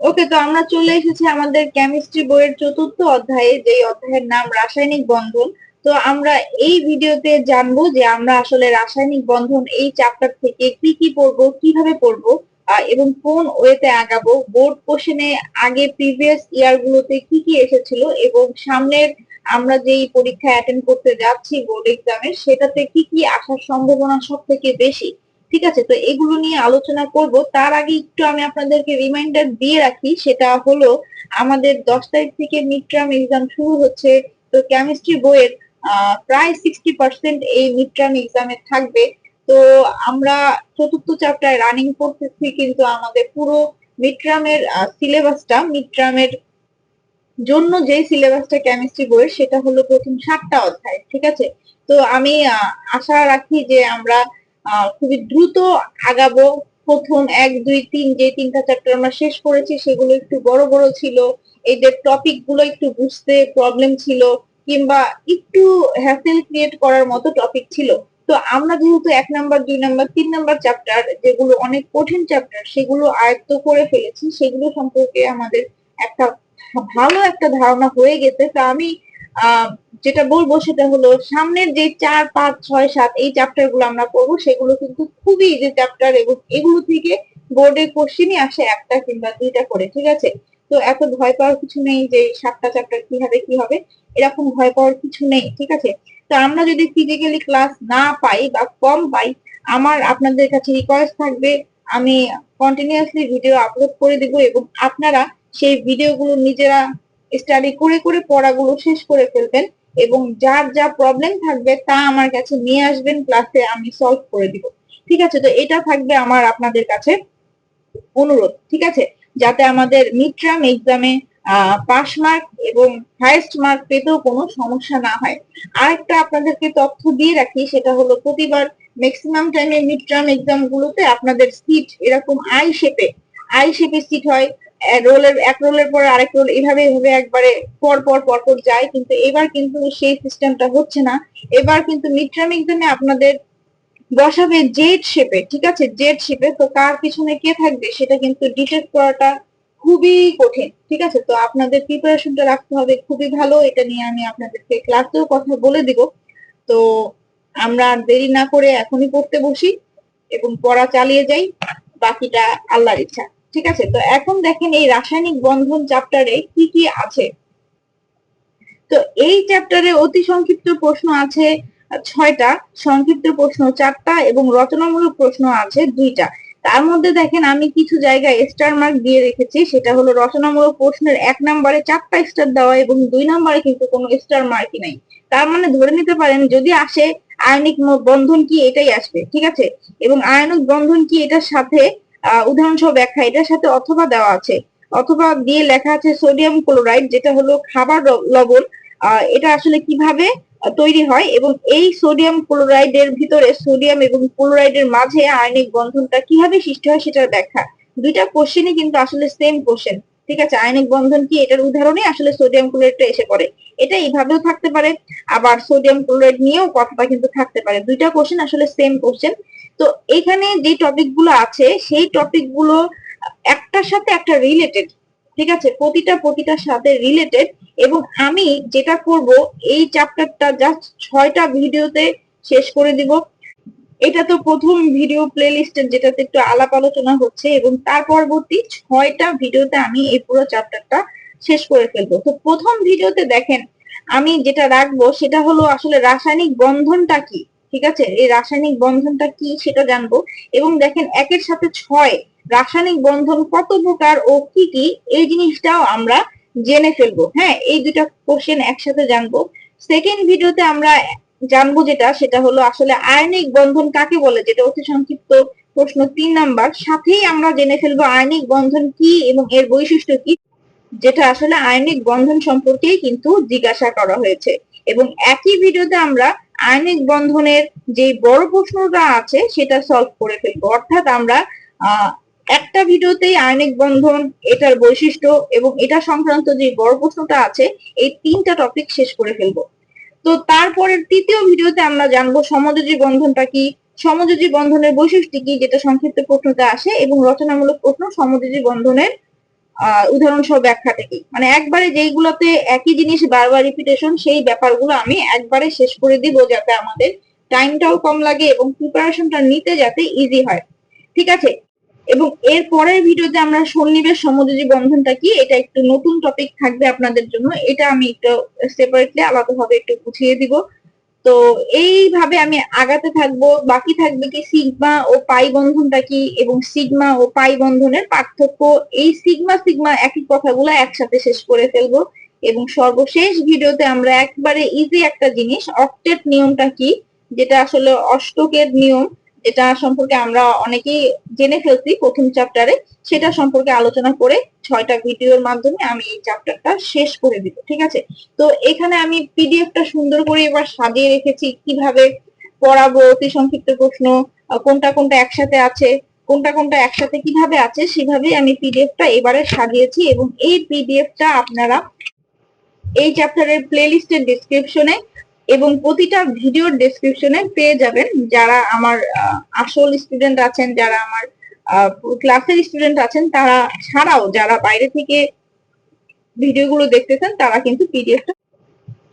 ওকে, তো আমরা চলে এসেছি আমাদের কেমিস্ট্রি বইয়ের চতুর্থ অধ্যায়ে, যেই অধ্যায়ের নাম রাসায়নিক বন্ধন। তো আমরা এই ভিডিওতে জানবো যে আমরা আসলে রাসায়নিক বন্ধন এই চ্যাপ্টার থেকে কি কি পড়বো, কিভাবে পড়বো, এবং কোন ওয়েতে আগাবো। বোর্ড কোশ্চেনে আগে প্রিভিয়াস ইয়ার গুলোতে কি কি এসেছিল এবং সামনের আমরা যেই পরীক্ষা অ্যাটেন্ড করতে যাচ্ছি বোর্ড এক্সামে, সেটাতে কি কি আসার সম্ভাবনা সব থেকে বেশি। ঠিক আছে, তো এগুলো নিয়ে আলোচনা করব। তার আগে একটু আমি আপনাদেরকে রিমাইন্ডার দিয়ে রাখি, সেটা হলো আমাদের 10 তারিখ থেকে মিড টার্ম এক্সাম শুরু হচ্ছে। তো কেমিস্ট্রি বইয়ের প্রায় 60% এই মিড টার্ম এক্সামে থাকবে। তো আমরা চতুর্থ চ্যাপ্টার রানিং করতেছি, কিন্তু আমাদের পুরো মিড টার্মের সিলেবাসটা, মিড টার্মের জন্য যে সিলেবাসটা কেমিস্ট্রি বইয়ের, সেটা হলো প্রথম 7টা অধ্যায়। ঠিক আছে, তো আমি আশা রাখি যে আমরা খুবই দ্রুত আগাবো। প্রথম 1 2 3 যে 3টা চ্যাপ্টার আমরা শেষ করেছি সেগুলো একটু বড় বড় ছিল, এদের টপিক গুলো একটু বুঝতে প্রবলেম ছিল, কিংবা একটু হ্যাসেল ক্রিয়েট করার মতো টপিক ছিল। তো আমরা যেহেতু 1 নাম্বার 2 নাম্বার 3 নাম্বার চ্যাপ্টার, যেগুলো অনেক কঠিন চ্যাপ্টার, সেগুলো আয়ত্ত করে ফেলেছি, সেগুলো সম্পর্কে আমাদের একটা ভালো একটা ধারণা হয়ে গেছে। তো আমি যেটা বলবো সেটা হলো সামনের যে 4 5 6 7 এই চ্যাপ্টার গুলো আমরা পড়বো, সেগুলো কিন্তু খুবই যে চ্যাপ্টার, এবং এগুলো থেকে বোর্ডে কোশ্চেনই আসে একটা কিংবা দুইটা করে। ঠিক আছে, তো এত ভয় পাওয়ার কিছু নেই যে 7টা চ্যাপ্টার কি হবে কি হবে, এরকম ভয় পাওয়ার কিছু নেই। ঠিক আছে, তো আমরা যদি ফিজিক্যালি ক্লাস না পাই বা কম পাই, আমার আপনাদের কাছে রিকোয়েস্ট থাকবে, আমি কন্টিনিউয়াসলি ভিডিও আপলোড করে দিব, এবং আপনারা সেই ভিডিওগুলো নিজেরা স্টাডি করে করে পড়াগুলো শেষ করে ফেলবেন, এবং যার যা প্রবলেম থাকবে তা আমার কাছে নিয়ে আসবেন, ক্লাসে আমি সলভ করে দিব। ঠিক আছে, তো এটা থাকবে আমার আপনাদের কাছে অনুরোধ। ঠিক আছে, যাতে আমাদের মিড টার্ম এক্সামে পাস মার্ক এবং হাইয়েস্ট মার্ক পেতেও কোনো সমস্যা না হয়। আরেকটা আপনাদেরকে তথ্য দিয়ে রাখি, সেটা হলো প্রতিবার ম্যাক্সিমাম টাইমে মিড টার্ম এক্সাম গুলোতে আপনাদের সিট এরকম আই শেপে সিট হয়। এক রোলের পর আরেক রোল, এভাবে এভাবে একবারে পর পর পর পর যায়, কিন্তু এবার কিন্তু সেই সিস্টেমটা হচ্ছে না। এবার কিন্তু মিড টার্ম এক্সামে আপনাদের বসাবে জেড শেপে। ঠিক আছে, জেড শেপে, তো কার পিছনে কে থাকবে সেটা কিন্তু ডিটেক্ট করাটা খুবই কঠিন। ঠিক আছে, তো আপনাদের প্রিপারেশনটা রাখতে হবে খুবই ভালো। এটা নিয়ে আমি আপনাদেরকে ক্লাসেও কথা বলে দিব। তো আমরা আর দেরি না করে এখনই পড়তে বসি এবং পড়া চালিয়ে যাই, বাকিটা আল্লাহর ইচ্ছা। ঠিক আছে, তো এখন দেখেন এই রাসায়নিক বন্ধন চ্যাপ্টারে কি কি আছে। তো এই চ্যাপ্টারে অতি সংক্ষিপ্ত প্রশ্ন আছে 6টা, সংক্ষিপ্ত প্রশ্ন 4টা এবং রচনামূলক প্রশ্ন আছে 2টা। তার মধ্যে দেখেন আমি কিছু জায়গায় স্টার মার্ক দিয়ে রেখেছি, সেটা হলো রচনামূলক প্রশ্নের 1 নাম্বারে 4টা স্টার দেওয়া এবং 2 নাম্বারে কিন্তু কোনো স্টার মার্কই নাই। তার মানে ধরে নিতে পারেন যদি আসে আয়নিক বন্ধন কি, এটাই আসবে। ঠিক আছে, এবং আয়নিক বন্ধন কি এটার সাথে উদাহরণ সহ ব্যাখ্যা, এটার সাথে অথবা দেওয়া আছে, অথবা দিয়ে লেখা আছে সোডিয়াম ক্লোরাইড, যেটা হলো খাবার লবণ, এটা আসলে কিভাবে তৈরি হয়, এবং এই সোডিয়াম ক্লোরাইডের ভিতরে সোডিয়াম এবং ক্লোরাইডের মাঝে আয়নিক বন্ধনটা কিভাবে সৃষ্টি হয় সেটার ব্যাখ্যা। 2টা কোশ্চেনই কিন্তু আসলে সেম কোশ্চেন। ঠিক আছে, আয়নিক বন্ধন কি এটার উদাহরণে আসলে সোডিয়াম ক্লোরাইডটা এসে পড়ে। এটা এইভাবেও থাকতে পারে, আবার সোডিয়াম ক্লোরাইড নিয়েও কথাটা কিন্তু থাকতে পারে। 2টা কোশ্চেন আসলে সেম কোশ্চেন। তো এখানে যে টপিক গুলো আছে সেই টপিক গুলো একটার সাথে একটা রিলেটেড। ঠিক আছে, প্রতিটার সাথে রিলেটেড। এবং আমি যেটা করব, এই চ্যাপ্টারটা জাস্ট 6টা ভিডিওতে শেষ করে দিব। এটা তো প্রথম ভিডিও প্লে লিস্টের, যেটাতে একটু আলাপ আলোচনা হচ্ছে, এবং তার পরবর্তী 6টা ভিডিওতে আমি এই পুরো চ্যাপ্টারটা শেষ করে ফেলবো। তো প্রথম ভিডিওতে দেখেন আমি যেটা রাখবো সেটা হলো আসলে রাসায়নিক বন্ধনটা কি। ঠিক আছে, এই রাসায়নিক বন্ধনটা কি সেটা জানবো। এবং দেখেন 1-এর সাথে 6 রাসায়নিক বন্ধন কত প্রকার ও কি কি, এই জিনিসটাও আমরা জেনে ফেলবো। হ্যাঁ, এই 2টা কোশ্চেন একসাথে জানবো। সেকেন্ড ভিডিওতে আমরা জানবো যেটা, সেটা হলো আসলে আয়নিক বন্ধন কাকে বলে, যেটা অতি সংক্ষিপ্ত প্রশ্ন 3 নাম্বার। সাথেই আমরা জেনে ফেলবো আয়নিক বন্ধন কি এবং এর বৈশিষ্ট্য কি, যেটা আসলে আয়নিক বন্ধন সম্পর্কেই কিন্তু জিজ্ঞাসা করা হয়েছে। এবং একই ভিডিওতে আমরা আয়নিক বন্ধনের যে বড় প্রশ্নটা আছে সেটা সলভ করে ফেলবো। অর্থাৎ আমরা একটা ভিডিওতেই আয়নিক বন্ধন, এটার বৈশিষ্ট্য এবং এটা সংক্রান্ত যে বড় প্রশ্নটা আছে, এই 3টা টপিক শেষ করে ফেলবো। তো তারপরের তৃতীয় ভিডিওতে আমরা জানবো সমযোজী বন্ধনটা কি, সমযোজী বন্ধনের বৈশিষ্ট্য কি, যেটা সংক্ষিপ্ত প্রশ্নতে আসে, এবং রচনামূলক প্রশ্ন সমযোজী বন্ধনের উদাহরণ সহ ব্যাখ্যা থেকে, মানে একবারে যেইগুলোতে একই জিনিস বারবার রিপিটেশন সেই ব্যাপারগুলো আমি একবারে শেষ করে দিব, যাতে আমাদের টাইমটাও কম লাগে এবং প্রিপারেশনটা নিতে যাতে ইজি হয়। ঠিক আছে, এবং এর পরের ভিডিওতে আমরা সন্নিবেশ সমযোজী বন্ধনটা কি, এটা একটু নতুন টপিক থাকবে আপনাদের জন্য, এটা আমি একটু সেপারেটলি আলাদাভাবে একটু বুঝিয়ে দিব। তো এইভাবে আমি আগাতে থাকবো। বাকি থাকবে কি সিগমা ও পাই বন্ধনটা কি এবং সিগমা ও পাই বন্ধনের পার্থক্য। এই সিগমা সিগমা একই কথাগুলো একসাথে শেষ করে ফেলবো। এবং সর্বশেষ ভিডিওতে আমরা একবারে ইজি একটা জিনিস, অক্টেট নিয়মটা কি, যেটা আসলে অষ্টকের নিয়ম, এটা সম্পর্কে আমরা অনেকেই জেনে ফেলছি প্রথম চ্যাপ্টারে, সেটা সম্পর্কে আলোচনা করে 6টা ভিডিওর মাধ্যমে আমি এই চ্যাপ্টারটা শেষ করে দিব। ঠিক আছে, তো এখানে আমি পিডিএফটা সুন্দর করে এবার সাজিয়ে রেখেছি, কিভাবে পড়াবো, অতি সংক্ষিপ্ত প্রশ্ন, কোনটা কোনটা একসাথে আছে, কোনটা কোনটা একসাথে কিভাবে আছে, সেভাবেই আমি পিডিএফটা এবারে সাজিয়েছি। এবং এই পিডিএফটা আপনারা এই চ্যাপ্টারের প্লেলিস্টের ডেসক্রিপশনে এবং প্রতিটা ভিডিওর ডেসক্রিপশনে পেয়ে যাবেন। যারা আমার আসল স্টুডেন্ট আছেন, যারা আমার ক্লাসের স্টুডেন্ট আছেন, তারা ছাড়াও যারা বাইরে থেকে ভিডিওগুলো দেখতেছেন, তারা কিন্তু পিডিএফটা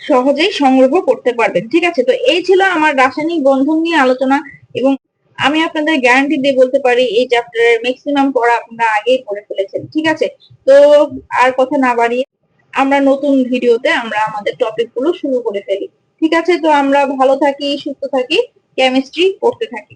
সহজেই সংগ্রহ করতে পারবেন। ঠিক আছে, তো এই ছিল আমার রাসায়নিক বন্ধন নিয়ে আলোচনা। এবং আমি আপনাদের গ্যারান্টি দিয়ে বলতে পারি এই চ্যাপ্টারের ম্যাক্সিমাম পড়া আপনারা আগেই পড়ে ফেলেছেন। ঠিক আছে, তো আর কথা না বাড়িয়ে আমরা নতুন ভিডিওতে আমরা আমাদের টপিক গুলো শুরু করে ফেলি। ঠিক আছে, তো আমরা ভালো থাকি, সুস্থ থাকি, কেমিস্ট্রি পড়তে থাকি।